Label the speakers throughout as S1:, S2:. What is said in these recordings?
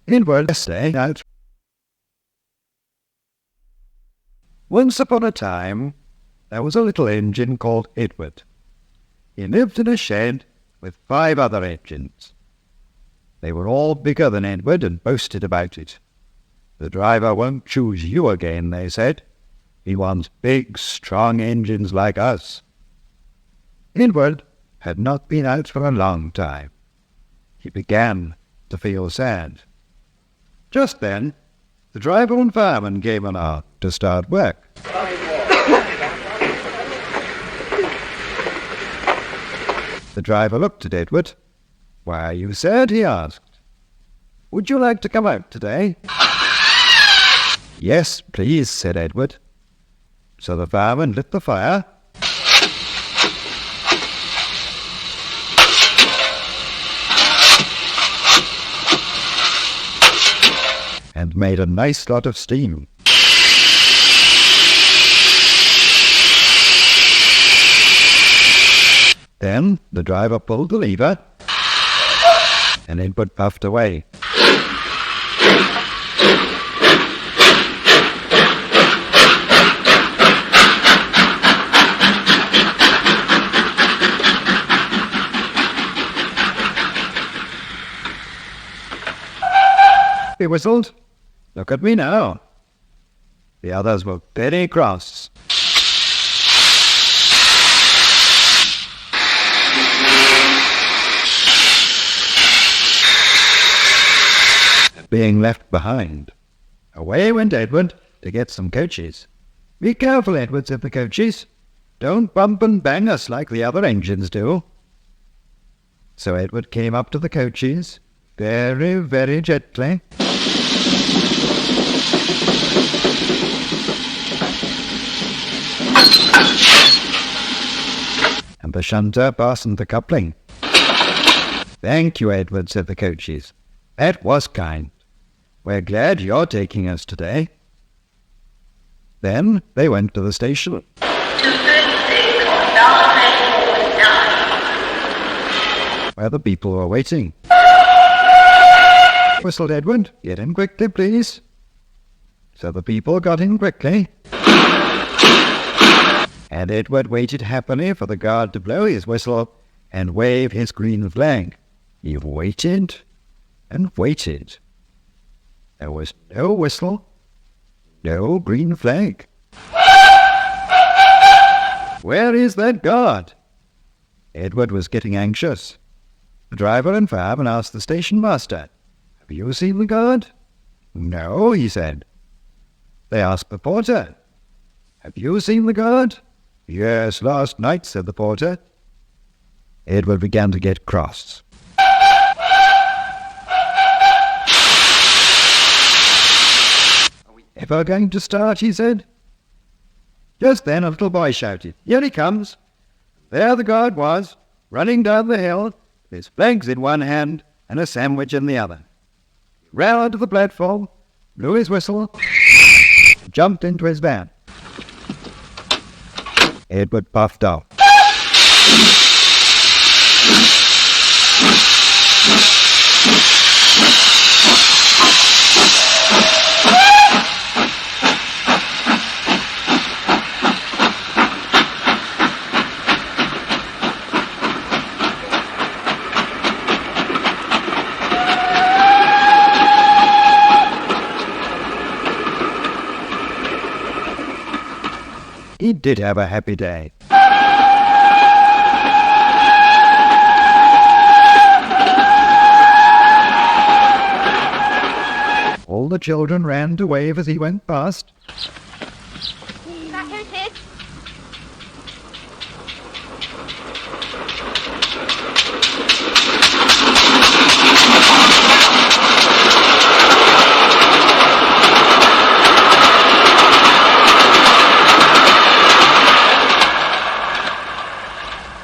S1: Edward stayed out. Once upon a time, there was a little engine called Edward. He lived in a shed with 5 other engines. They were all bigger than Edward and boasted about it. The driver won't choose you again, they said. He wants big, strong engines like us. Edward had not been out for a long time. He began to feel sad. Just then, the driver and fireman came along to start work. The driver looked at Edward. "Why are you sad?" he asked. "Would you like to come out today?" "Yes, please," said Edward. So the fireman lit the fire and made a nice lot of steam. Then the driver pulled the lever, and Edward puffed away. He whistled. "Look at me now." The others were very cross. Being left behind. Away went Edward to get some coaches. "Be careful, Edward," said the coaches. "Don't bump and bang us like the other engines do." So Edward came up to the coaches, very, very gently. And the shunter fastened the coupling. "Thank you, Edward," said the coaches. "That was kind. We're glad you're taking us today." Then they went to the station. Where the people were waiting. Whistled Edward. "Get in quickly, please." So the people got in quickly. And Edward waited happily for the guard to blow his whistle and wave his green flag. He waited and waited. There was no whistle, no green flag. "Where is that guard?" Edward was getting anxious. The driver and fireman asked the station master, "Have you seen the guard?" "No," he said. They asked the porter, "Have you seen the guard?" "Yes, last night," said the porter. Edward began to get cross. "Are we ever going to start?" he said. Just then a little boy shouted, "Here he comes!" There the guard was, running down the hill, with his flags in one hand and a sandwich in the other. He ran onto the platform, blew his whistle, and jumped into his van. Edward puffed off. He did have a happy day. All the children ran to wave as he went past.
S2: Back here, kids.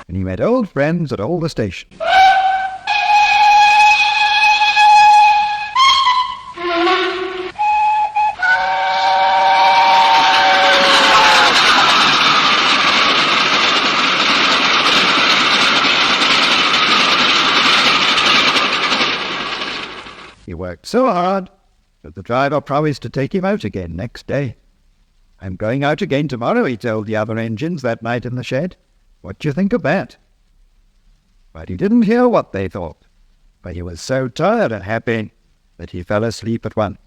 S1: And he met old friends at all the stations. He worked so hard that the driver promised to take him out again next day. "I'm going out again tomorrow," he told the other engines that night in the shed. "What do you think of that?" But he didn't hear what they thought, for he was so tired and happy that he fell asleep at once.